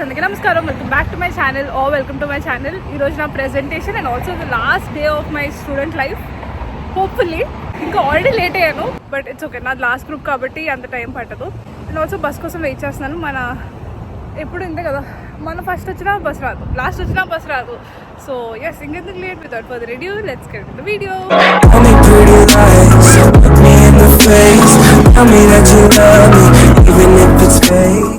అందరికీ నమస్కారం. Welcome back to my channel or welcome to my channel. ఈరోజు నా presentation and also the last day of my student life. Hopefully ఇంకా already late అయ్యాను, but it's okay. నాది last group కాబట్టి అంత time పట్టదు. అండ్ ఆల్సో బస్ కోసం wait చేస్తున్నాను. ఎప్పుడు ఇంతే కదా, మన ఫస్ట్ వచ్చినా బస్ రాదు, లాస్ట్ వచ్చినా బస్ రాదు. సో ఎస్, ఇంకెందుకు late without further ado, let's get into the video. Tell me that you love me, even if it's fake.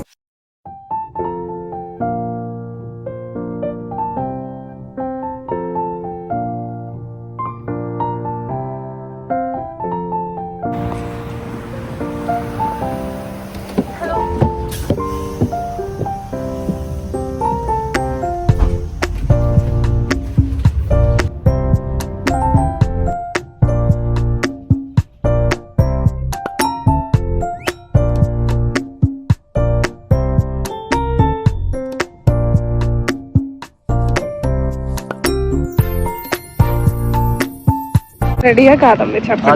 రెడీగా కాదండి, చెప్పండి.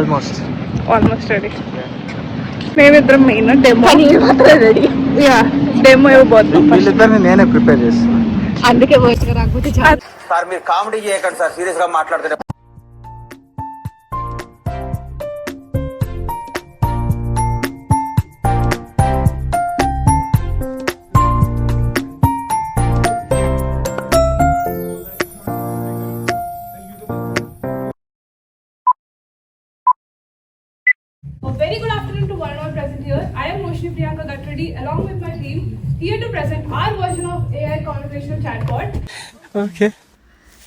Almost ready. మేమిద్దరం main demo ready. Yeah, demo ఇవ్వబోతున్నాం. నేనే ప్రిపేర్ చేస్తాను, అందుకే వాయిస్ రాకపోతే సార్ మీరు కామెడీ చేయకండి సార్, సీరియస్ గా మాట్లాడుతున్నారు. Very good afternoon to one and all present here. I am Roshni Priyanka Gatreddy along with my team here to present our version of AI conversational chatbot. Okay.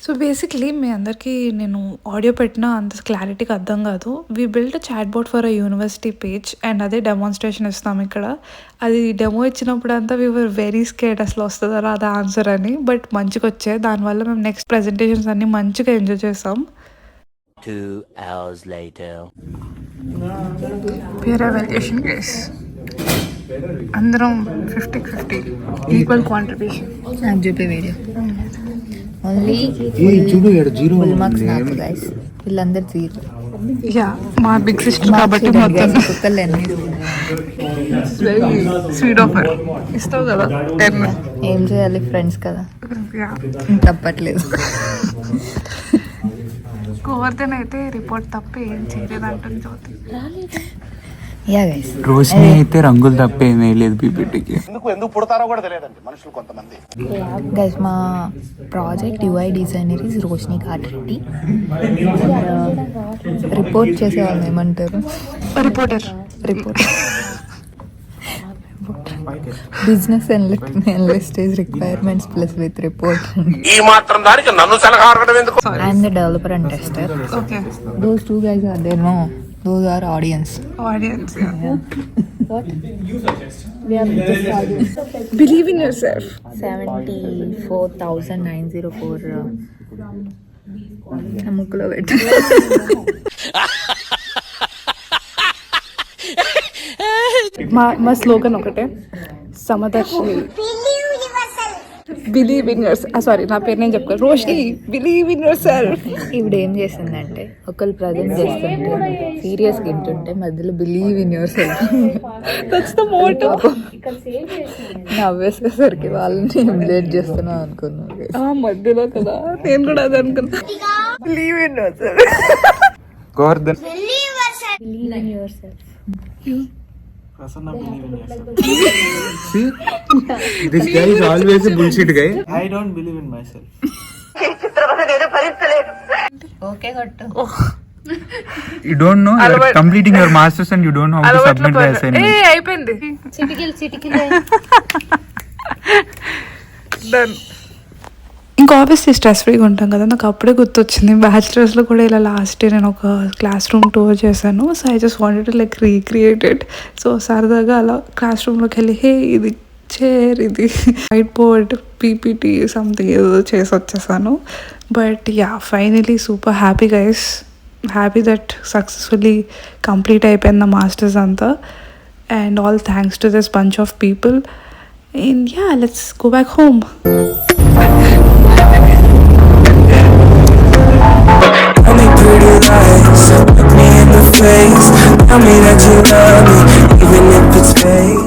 So basically మీ అందరికీ నేను audio పెట్టినా అంత క్లారిటీగా అర్థం కాదు. We build chat bot for a university page and అదే demonstration ఇస్తాం ఇక్కడ. అది డెమో ఇచ్చినప్పుడు అంతా వీ వర్ వెరీ స్కేర్డ్, అసలు వస్తుందా రాదా ఆన్సర్ అని. బట్ మంచిగా వచ్చాయి. దానివల్ల మేము నెక్స్ట్ ప్రెజెంటేషన్స్ అన్నీ మంచిగా ఎంజాయ్ చేసాం. 2 hours later. పేర్ ఎవాల్యుయేషన్ కేస్ అందరం 50-50 ఈక్వల్ కాంట్రిబ్యూషన్. నాకు చూపే వీడియో ఓన్లీ ఫుల్ మార్క్స్ నాకు గైస్, వీళ్ళందరూ జీరో. యా, మా బిగ్ సిస్టర్ కాబట్టి మొత్తం వెరీ స్వీట్ ఆఫర్ ఇస్తావు కదా 10. ఏం చేయాలి, ఫ్రెండ్స్ కదా, తప్పట్లేదు. గోవర్ధన్ అయితే రిపోర్ట్ తప్ప ఏం చేయలేదు అంటుంది జ్యోతి. యా గైస్, రోషిని అయితే రంగులు తప్ప ఏమీ లేదు పీపీటీకి. ఎందుకు పుడతారో కూడా తెలియదండి మనుషులు కొంతమంది. గైస్, మా project UI designer is Roshini Ghatreddy. Report చేసేవాళ్ళు ఏమంటారు, reporter. Business analyst is requirements plus with report. ఈ మాత్రం దానికి నన్ను సలహా అడగడం ఎందుకు? I'm the developer and tester. Okay, those two guys are there, no those are audience. What we have just audience. Believe in yourself. 74,904 ముక్కులో పెట్టు. మా స్లోగన్ ఒకటే, Samadarshini believe in yourself. Sorry, నా పేరు నేను చెప్పుకో, Roshini believe in yourself. ఇప్పుడు ఏం చేసిందంటే, ఒకళ్ళు ప్రజెంట్ చేస్తుంటే సీరియస్ గింటుంటే మధ్యలో believe in yourself, that's the motto. నవ్వేసేసరికి వాళ్ళని ఎమ్యులేట్ చేస్తున్నాం అనుకున్నాను. మధ్యలో కదా, నేను కూడా అదే అనుకున్నా. Believe in your self. Govardhan believe in your self. See, this guy is always a bullshit guy. I don't believe in myself. Okay కొట్టు. You don't know, you are completing your masters and you don't know how to submit the assignment. అయిపోయింది. చిటికిల్ done. ఇంకా obviously stress ఫ్రీగా ఉంటాం కదా. నాకు అప్పుడే గుర్తొచ్చింది, బ్యాచిలర్స్లో కూడా ఇలా లాస్ట్ డే నేను ఒక క్లాస్ రూమ్ టూర్ చేశాను. So I just wanted to like recreated. So సరదాగా అలా క్లాస్ రూమ్లోకి వెళ్ళి, హే ఇది చైర్, ఇది వైట్ బోర్డ్, పీపీటీ సంథింగ్ ఏదో చేసి వచ్చేసాను. But yeah, finally super happy guys, happy that successfully complete అయిపోయింది మాస్టర్స్ అంతా. And all thanks to this bunch of people. And yeah, let's go back home. Pretty lies, look me in the face. Tell me that you love me, even if it's fake.